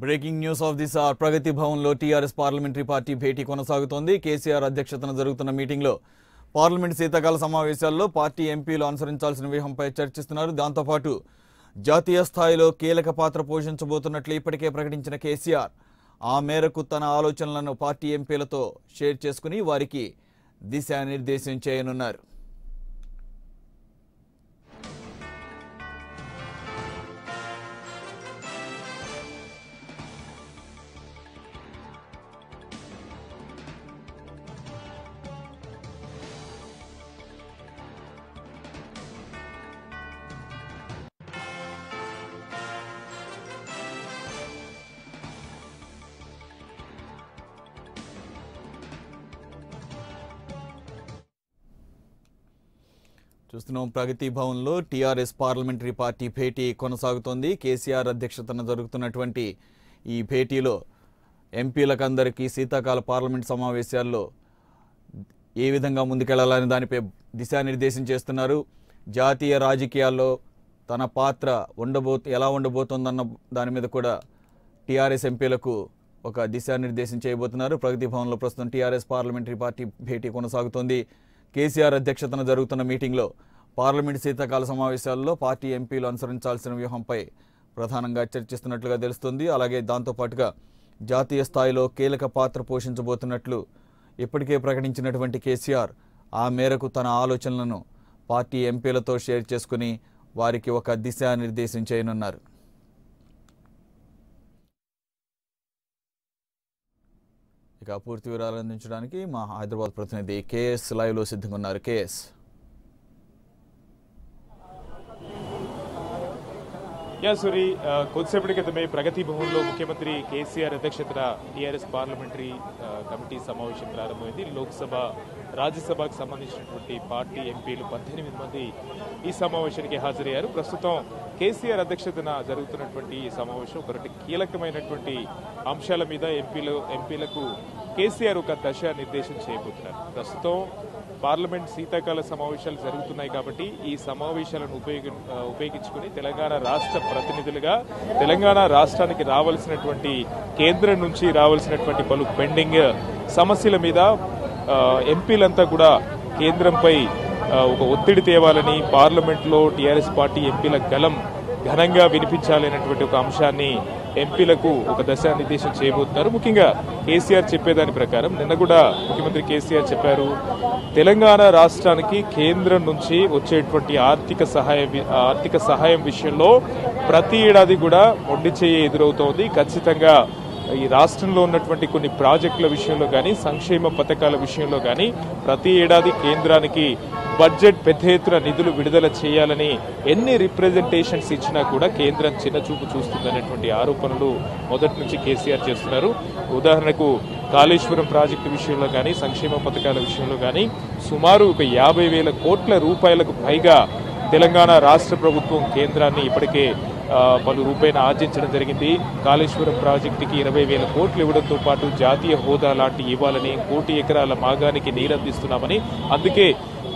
Breaking news of this ఆర్ ప్రగతి భవన్లో టీఆర్ఎస్ పార్లమెంటరీ పార్టీ భేటీ కొనసాగుతోంది. కేసీఆర్ అధ్యక్షతన జరుగుతున్న మీటింగ్లో పార్లమెంట్ శీతాకాల సమావేశాల్లో పార్టీ ఎంపీలు అనుసరించాల్సిన వ్యూహంపై చర్చిస్తున్నారు. దాంతోపాటు జాతీయ స్థాయిలో కీలక పాత్ర పోషించబోతున్నట్లు ఇప్పటికే ప్రకటించిన కేసీఆర్ ఆ మేరకు తన ఆలోచనలను పార్టీ ఎంపీలతో షేర్ చేసుకుని వారికి దిశానిర్దేశం చేయనున్నారు. చూస్తున్నాం, ప్రగతి భవన్లో టీఆర్ఎస్ పార్లమెంటరీ పార్టీ భేటీ కొనసాగుతోంది. కేసీఆర్ అధ్యక్షతన జరుగుతున్నటువంటి ఈ భేటీలో ఎంపీలకందరికీ శీతాకాల పార్లమెంట్ సమావేశాల్లో ఏ విధంగా ముందుకెళ్లాలని దానిపై దిశానిర్దేశం చేస్తున్నారు. జాతీయ రాజకీయాల్లో తన పాత్ర ఎలా ఉండబోతోందన్న దాని మీద కూడా టీఆర్ఎస్ ఎంపీలకు ఒక దిశానిర్దేశం చేయబోతున్నారు. ప్రగతి భవన్లో ప్రస్తుతం టీఆర్ఎస్ పార్లమెంటరీ పార్టీ భేటీ కొనసాగుతోంది. కేసీఆర్ అధ్యక్షతన జరుగుతున్న మీటింగ్లో పార్లమెంట్ శీతాకాల సమావేశాల్లో పార్టీ ఎంపీలు అనుసరించాల్సిన వ్యూహంపై ప్రధానంగా చర్చిస్తున్నట్లుగా తెలుస్తుంది. అలాగే దాంతోపాటుగా జాతీయ స్థాయిలో కీలక పాత్ర పోషించబోతున్నట్లు ఇప్పటికే ప్రకటించినటువంటి కేసీఆర్ ఆ మేరకు తన ఆలోచనలను పార్టీ ఎంపీలతో షేర్ చేసుకుని వారికి ఒక దిశానిర్దేశం చేయనున్నారు. ఇక పూర్తి వివరాలు అందించడానికి మా హైదరాబాద్ ప్రతినిధి కేఎస్ లైవ్లో సిద్ధంగా ఉన్నారు. కేఎస్, సూరి, కొద్దిసేపటి క్రితమే ప్రగతి భవన్లో ముఖ్యమంత్రి కేసీఆర్ అధ్యక్షతన టీఆర్ఎస్ పార్లమెంటరీ కమిటీ సమావేశం ప్రారంభమైంది. లోక్సభ, రాజ్యసభకు సంబంధించినటువంటి పార్టీ ఎంపీలు 18 మంది ఈ సమావేశానికి హాజరయ్యారు. ప్రస్తుతం కేసీఆర్ అధ్యక్షతన జరుగుతున్నటువంటి ఈ సమావేశం ఒకటి కీలకమైనటువంటి అంశాల మీద ఎంపీలకు కేసీఆర్ ఒక దిశానిర్దేశం చేయబోతున్నారు. ప్రస్తుతం పార్లమెంట్ శీతాకాల సమావేశాలు జరుగుతున్నాయి కాబట్టి ఈ సమావేశాలను ఉపయోగించుకుని తెలంగాణ రాష్ట్ర ప్రతినిధులుగా తెలంగాణ రాష్ట్రానికి రావాల్సినటువంటి కేంద్రం నుంచి రావాల్సినటువంటి పలు పెండింగ్ సమస్యల మీద ఎంపీలంతా కూడా కేంద్రంపై ఒక ఒత్తిడి తేవాలని, పార్లమెంట్లో టీఆర్ఎస్ పార్టీ ఎంపీల గలం ఘనంగా వినిపించాలనేటువంటి ఒక అంశాన్ని ఎంపీలకు ఒక దిశానిర్దేశం చేయబోతున్నారు. ముఖ్యంగా కేసీఆర్ చెప్పేదాని ప్రకారం నిన్న కూడా ముఖ్యమంత్రి కేసీఆర్ చెప్పారు, తెలంగాణ రాష్ట్రానికి కేంద్రం నుంచి వచ్చేటువంటి ఆర్థిక సహాయం విషయంలో ప్రతి ఏడాది కూడా మొండి చేయి ఎదురవుతోంది. ఖచ్చితంగా ఈ రాష్ట్రంలో ఉన్నటువంటి కొన్ని ప్రాజెక్టుల విషయంలో కానీ, సంక్షేమ పథకాల విషయంలో కానీ ప్రతి ఏడాది కేంద్రానికి బడ్జెట్ పెద్ద ఎత్తున నిధులు విడుదల చేయాలని ఎన్ని రిప్రజెంటేషన్స్ ఇచ్చినా కూడా కేంద్రం చిన్నచూపు చూస్తుందనేటువంటి ఆరోపణలు మొదటి నుంచి కేసీఆర్ చేస్తున్నారు. ఉదాహరణకు కాళేశ్వరం ప్రాజెక్టు విషయంలో కానీ, సంక్షేమ పథకాల విషయంలో కానీ సుమారు 50,000 కోట్ల రూపాయలకు పైగా తెలంగాణ రాష్ట్ర ప్రభుత్వం కేంద్రాన్ని ఇప్పటికే పలు రూపాయలు ఆర్జించడం జరిగింది. కాళేశ్వరం ప్రాజెక్టుకి 20,000 కోట్లు ఇవ్వడంతో పాటు జాతీయ హోదా లాంటి ఇవ్వాలని, 1 కోటి ఎకరాల మాగానికి నీరందిస్తున్నామని, అందుకే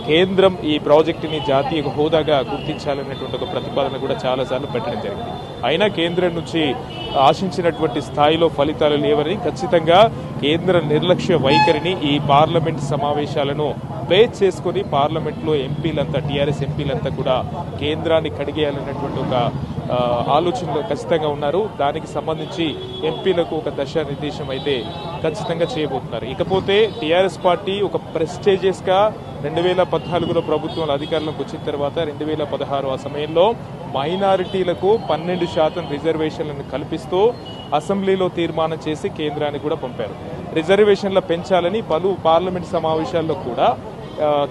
కేంద్రం ఈ ప్రాజెక్టుని జాతీయ హోదాగా గుర్తించాలనేటువంటి ఒక ప్రతిపాదన కూడా చాలాసార్లు పెట్టడం జరిగింది. అయినా కేంద్రం నుంచి ఆశించినటువంటి స్థాయిలో ఫలితాలు లేవని, ఖచ్చితంగా కేంద్ర నిర్లక్ష్య వైఖరిని ఈ పార్లమెంట్ సమావేశాలను బేస్ చేసుకుని పార్లమెంట్లో ఎంపీలంతా, టీఆర్ఎస్ ఎంపీలంతా కూడా కేంద్రాన్ని కడిగేయాలనేటువంటి ఒక ఆలోచనలో ఖచ్చితంగా ఉన్నారు. దానికి సంబంధించి ఎంపీలకు ఒక దిశానిర్దేశం అయితే ఖచ్చితంగా చేయబోతున్నారు. ఇకపోతే టీఆర్ఎస్ పార్టీ ఒక ప్రెస్టేజియస్ గా 2014లో ప్రభుత్వం అధికారంలోకి వచ్చిన తర్వాత 2016 ఆ సమయంలో మైనారిటీలకు 12% రిజర్వేషన్లను కల్పిస్తూ అసెంబ్లీలో తీర్మానం చేసి కేంద్రానికి కూడా పంపారు. రిజర్వేషన్ల పెంచాలని పలు పార్లమెంట్ సమావేశాల్లో కూడా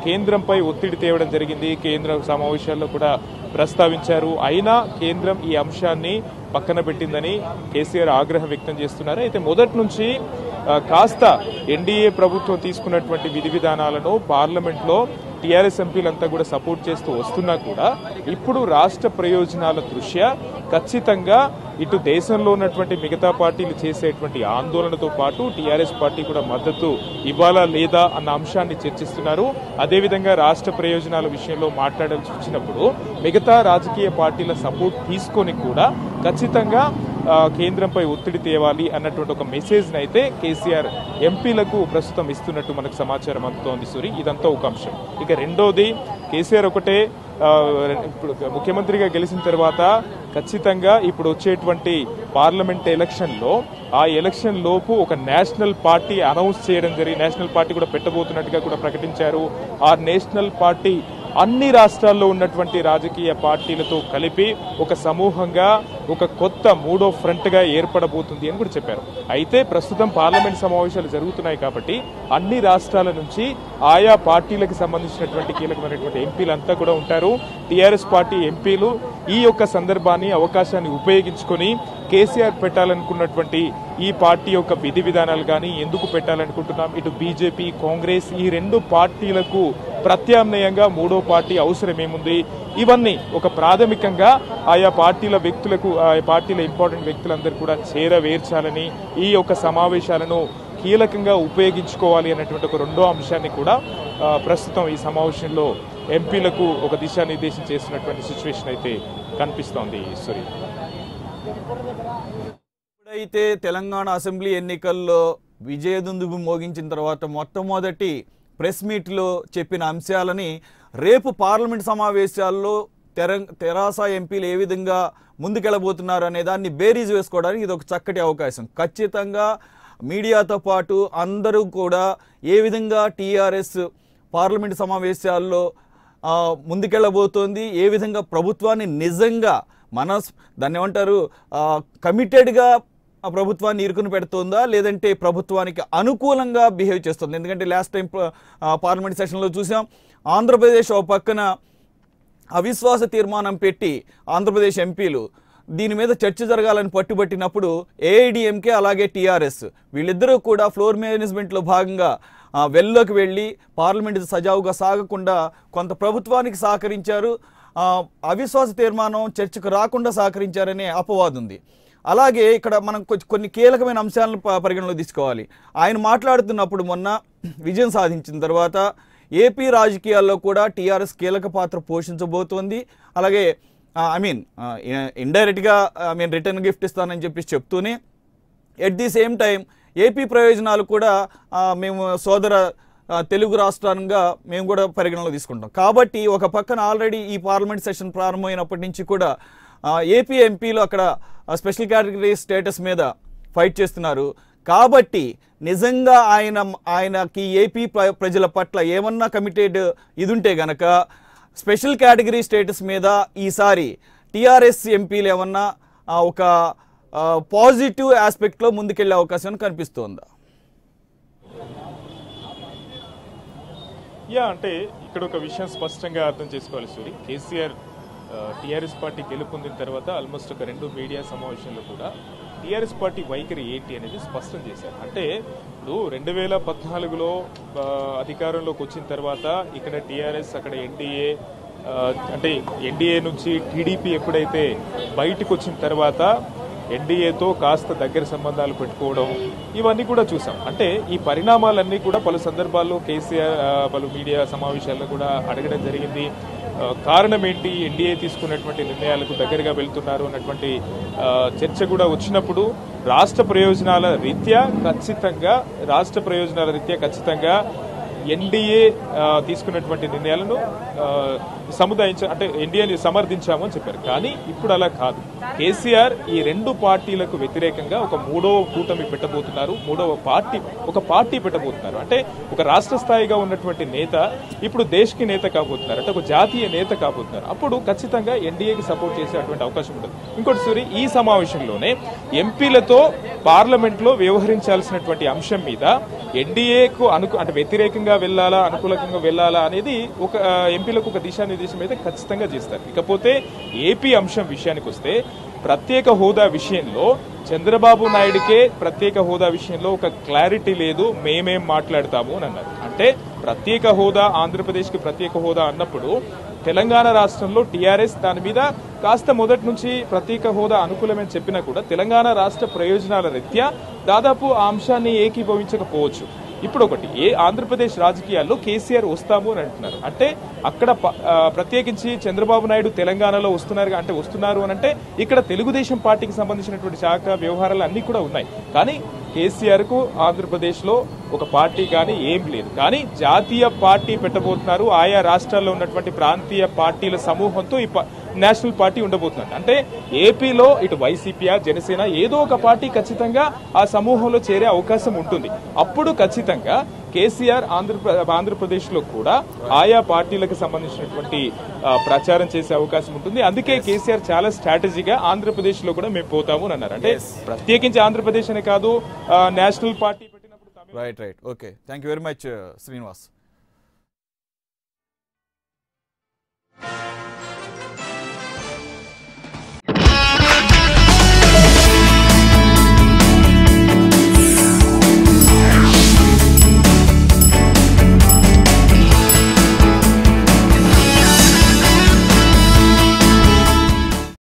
కేంద్రంపై ఒత్తిడి తేవడం జరిగింది. కేంద్ర సమావేశాల్లో కూడా ప్రస్తావించారు. అయినా కేంద్రం ఈ అంశాన్ని పక్కన పెట్టిందని కేసీఆర్ ఆగ్రహం వ్యక్తం చేస్తున్నారు. అయితే మొదటి నుంచి కాస్త ఎన్డీఏ ప్రభుత్వం తీసుకున్నటువంటి విధి విధానాలను పార్లమెంట్లో టీఆర్ఎస్ ఎంపీలంతా కూడా సపోర్ట్ చేస్తూ వస్తున్నా కూడా ఇప్పుడు రాష్ట్ర ప్రయోజనాల దృష్ట్యా ఖచ్చితంగా ఇటు దేశంలో ఉన్నటువంటి మిగతా పార్టీలు చేసేటువంటి ఆందోళనతో పాటు టీఆర్ఎస్ పార్టీ కూడా మద్దతు ఇవ్వాలా లేదా అన్న అంశాన్ని చర్చిస్తున్నారు. అదేవిధంగా రాష్ట్ర ప్రయోజనాల విషయంలో మాట్లాడాల్సి వచ్చినప్పుడు మిగతా రాజకీయ పార్టీల సపోర్ట్ తీసుకొని కూడా ఖచ్చితంగా కేంద్రంపై ఒత్తిడి తేవాలి అన్నటువంటి ఒక మెసేజ్ని అయితే కేసీఆర్ ఎంపీలకు ప్రస్తుతం ఇస్తున్నట్టు మనకు సమాచారం అందుతోంది సూరి. ఇదంతా ఒక అంశం. ఇక రెండోది, కేసీఆర్ ఒకటే ఇప్పుడు ముఖ్యమంత్రిగా గెలిచిన తర్వాత ఖచ్చితంగా ఇప్పుడు వచ్చేటువంటి పార్లమెంట్ ఎలక్షన్లో ఆ ఎలక్షన్ లోపు ఒక నేషనల్ పార్టీ అనౌన్స్ చేయడం జరిగి నేషనల్ పార్టీ కూడా పెట్టబోతున్నట్టుగా కూడా ప్రకటించారు. ఆ నేషనల్ పార్టీ అన్ని రాష్ట్రాల్లో ఉన్నటువంటి రాజకీయ పార్టీలతో కలిపి ఒక సమూహంగా ఒక కొత్త మూడో ఫ్రంట్ గా ఏర్పడబోతుంది అని కూడా చెప్పారు. అయితే ప్రస్తుతం పార్లమెంట్ సమావేశాలు జరుగుతున్నాయి కాబట్టి అన్ని రాష్ట్రాల నుంచి ఆయా పార్టీలకు సంబంధించినటువంటి కీలకమైనటువంటి ఎంపీలంతా కూడా ఉంటారు. టీఆర్ఎస్ పార్టీ ఎంపీలు ఈ యొక్క సందర్భాన్ని అవకాశాన్ని ఉపయోగించుకొని కేసీఆర్ పెట్టాలనుకున్నటువంటి ఈ పార్టీ యొక్క విధి విధానాలు కానీ ఎందుకు పెట్టాలనుకుంటున్నాం, ఇటు బీజేపీ కాంగ్రెస్ ఈ రెండు పార్టీలకు ప్రత్యామ్నాయంగా మూడో పార్టీ అవసరం ఏముంది, ఇవన్నీ ఒక ప్రాథమికంగా ఆయా పార్టీల వ్యక్తులకు ఆ పార్టీల ఇంపార్టెంట్ వ్యక్తులందరూ కూడా చేరవేర్చాలని ఈ యొక్క సమావేశాలను కీలకంగా ఉపయోగించుకోవాలి అన్నటువంటి ఒక రెండో అంశాన్ని కూడా ప్రస్తుతం ఈ సమావేశంలో ఎంపీలకు ఒక దిశానిర్దేశం చేస్తున్నటువంటి సిచ్యువేషన్ అయితే కనిపిస్తోంది. సూరి, ఇప్పుడైతే తెలంగాణ అసెంబ్లీ ఎన్నికల్లో విజయదుందుబి మోగించిన తర్వాత మొట్టమొదటి ప్రెస్ మీట్లో చెప్పిన అంశాలని రేపు పార్లమెంట్ సమావేశాల్లో తెరాస ఎంపీలు ఏ విధంగా ముందుకెళ్ళబోతున్నారు అనే దాన్ని బేరీజ్ వేసుకోవడానికి ఇది ఒక చక్కటి అవకాశం. ఖచ్చితంగా మీడియాతో పాటు అందరూ కూడా ఏ విధంగా టీఆర్ఎస్ పార్లమెంట్ సమావేశాల్లో ముందుకెళ్ళబోతోంది, ఏ విధంగా ప్రభుత్వాన్ని నిజంగా దాన్ని ఏమంటారు కమిటెడ్గా ప్రభుత్వాన్ని ఇరుకుని పెడుతుందా లేదంటే ప్రభుత్వానికి అనుకూలంగా బిహేవ్ చేస్తుంది. ఎందుకంటే లాస్ట్ టైం పార్లమెంట్ సెషన్లో చూసాం, ఆంధ్రప్రదేశ్ ఒక పక్కన అవిశ్వాస తీర్మానం పెట్టి ఆంధ్రప్రదేశ్ ఎంపీలు దీని మీద చర్చ జరగాలని పట్టుబట్టినప్పుడు ఏఐడిఎంకే అలాగే టీఆర్ఎస్ వీళ్ళిద్దరూ కూడా ఫ్లోర్ మేనేజ్మెంట్లో భాగంగా వెల్లోకి వెళ్ళి పార్లమెంట్ సజావుగా సాగకుండా కొంత ప్రభుత్వానికి సహకరించారు, అవిశ్వాస తీర్మానం చర్చకు రాకుండా సహకరించారనే అపవాదం ఉంది. అలాగే ఇక్కడ మనం కొన్ని కీలకమైన అంశాలను పరిగణలో తీసుకోవాలి. ఆయన మాట్లాడుతున్నప్పుడు మొన్న విజయం సాధించిన తర్వాత ఏపీ రాజకీయాల్లో కూడా టీఆర్ఎస్ కీలక పాత్ర పోషించబోతోంది. అలాగే ఇండైరెక్ట్గా రిటర్న్ గిఫ్ట్ ఇస్తానని చెప్పి చెప్తూనే at the same time AP ప్రయోజనాలు కూడా మేము సోదర తెలుగు రాష్ట్రంగా మేము కూడా పరిగణలో తీసుకుంటాం. కాబట్టి ఒక పక్కన ఆల్రెడీ ఈ పార్లమెంట్ సెషన్ ప్రారంభమైనప్పటి నుంచి కూడా ఏపీ ఎంపీలు అక్కడ స్పెషల్ కేటగిరీ స్టేటస్ మీద ఫైట్ చేస్తున్నారు. కాబట్టి నిజంగా ఆయనకి ఏపీ ప్రజల పట్ల ఏమన్నా కమిటెడ్ ఇది ఉంటే గనక స్పెషల్ కేటగిరీ స్టేటస్ మీద ఈసారి టీఆర్ఎస్ ఎంపీలు ఏమన్నా ఒక పాజిటివ్ ఆస్పెక్ట్లో ముందుకెళ్లే అవకాశం కనిపిస్తోందా? అంటే ఇక్కడ ఒక విషయం స్పష్టంగా అర్థం చేసుకోవాలి సూరి. కేసీఆర్ టీఆర్ఎస్ పార్టీ గెలుపొందిన తర్వాత ఆల్మోస్ట్ ఒక 2 మీడియా సమావేశంలో కూడా టీఆర్ఎస్ పార్టీ వైఖరి ఏంటి అనేది స్పష్టం చేశారు. అంటే ఇప్పుడు 2014లో అధికారంలోకి వచ్చిన తర్వాత ఇక్కడ టీఆర్ఎస్ అక్కడ ఎన్డీఏ అంటే ఎన్డీఏ నుంచి టీడీపీ ఎప్పుడైతే బయటకు వచ్చిన తర్వాత ఎన్డీఏతో కాస్త దగ్గర సంబంధాలు పెట్టుకోవడం ఇవన్నీ కూడా చూసాం. అంటే ఈ పరిణామాలన్నీ కూడా పలు సందర్భాల్లో కేసీఆర్ పలు మీడియా సమావేశాల్లో కూడా అడగడం జరిగింది. కారణం ఏంటి, ఎన్డీఏ తీసుకున్నటువంటి నిర్ణయాలకు దగ్గరగా వెళ్తున్నారు అన్నటువంటి చర్చ కూడా వచ్చినప్పుడు రాష్ట్ర ప్రయోజనాల రీత్యా ఖచ్చితంగా ఎన్డీఏ తీసుకున్నటువంటి నిర్ణయాలను అంటే ఎన్డీఏని సమర్థించాము అని చెప్పారు. కానీ ఇప్పుడు అలా కాదు. కేసీఆర్ ఈ 2 పార్టీలకు వ్యతిరేకంగా ఒక మూడవ కూటమి పెట్టబోతున్నారు, ఒక పార్టీ పెట్టబోతున్నారు. అంటే ఒక రాష్ట్ర స్థాయిగా ఉన్నటువంటి నేత ఇప్పుడు దేశ్కి నేత కాబోతున్నారు, అంటే ఒక జాతీయ నేత కాబోతున్నారు. అప్పుడు ఖచ్చితంగా ఎన్డీఏకి సపోర్ట్ చేసేటువంటి అవకాశం ఉంటుంది. ఇంకోటి సూరి, ఈ సమావేశంలోనే ఎంపీలతో పార్లమెంట్ లో వ్యవహరించాల్సినటువంటి అంశం మీద ఎన్డీఏకు అంటే వ్యతిరేకంగా వెళ్ళాలా అనుకూలంగా వెళ్ళాలా అనేది ఒక ఎంపీలకు ఒక దిశానిర్దేశం అయితే ఖచ్చితంగా చేస్తారు. ఇకపోతే ఏపీ అంశం విషయానికి వస్తే ప్రత్యేక హోదా విషయంలో చంద్రబాబు నాయుడుకే ప్రత్యేక హోదా విషయంలో ఒక క్లారిటీ లేదు, మేమేం మాట్లాడతాము అని అన్నారు. అంటే ప్రత్యేక హోదా, ఆంధ్రప్రదేశ్కి ప్రత్యేక హోదా అన్నప్పుడు తెలంగాణ రాష్ట్రంలో టీఆర్ఎస్ దాని మీద కాస్త మొదటి నుంచి ప్రత్యేక హోదా అనుకూలమని చెప్పినా కూడా తెలంగాణ రాష్ట్ర ప్రయోజనాల రీత్యా దాదాపు ఆ అంశాన్ని ఏకీభవించకపోవచ్చు. ఇప్పుడు ఒకటి ఆంధ్రప్రదేశ్ రాజకీయాల్లో కేసీఆర్ వస్తాము అని అంటున్నారు. అంటే అక్కడ ప్రత్యేకించి చంద్రబాబు నాయుడు తెలంగాణలో వస్తున్నారు అని అంటే ఇక్కడ తెలుగుదేశం పార్టీకి సంబంధించినటువంటి శాఖ వ్యవహారాలు అన్ని కూడా ఉన్నాయి. కానీ కేసీఆర్ కు ఆంధ్రప్రదేశ్ లో ఒక పార్టీ కానీ ఏం లేదు. కానీ జాతీయ పార్టీ పెట్టబోతున్నారు. ఆయా రాష్ట్రాల్లో ఉన్నటువంటి ప్రాంతీయ పార్టీల సమూహంతో ఈ నేషనల్ పార్టీ ఉండబోతున్నారు. అంటే ఏపీలో ఇటు వైసీపీ జనసేన ఏదో ఒక పార్టీ ఖచ్చితంగా ఆ సమూహంలో చేరే అవకాశం ఉంటుంది. అప్పుడు ఖచ్చితంగా కేసీఆర్ ఆంధ్రప్రదేశ్ లో కూడా ఆయా పార్టీలకు సంబంధించినటువంటి ప్రచారం చేసే అవకాశం ఉంటుంది. అందుకే కేసీఆర్ చాలా స్ట్రాటజీగా ఆంధ్రప్రదేశ్ లో కూడా మేము పోతాము అని అన్నారు. అంటే ప్రత్యేకించి ఆంధ్రప్రదేశ్ అనే కాదు, నేషనల్ పార్టీ పెట్టినప్పుడు right. Okay, thank you very much Srinivas.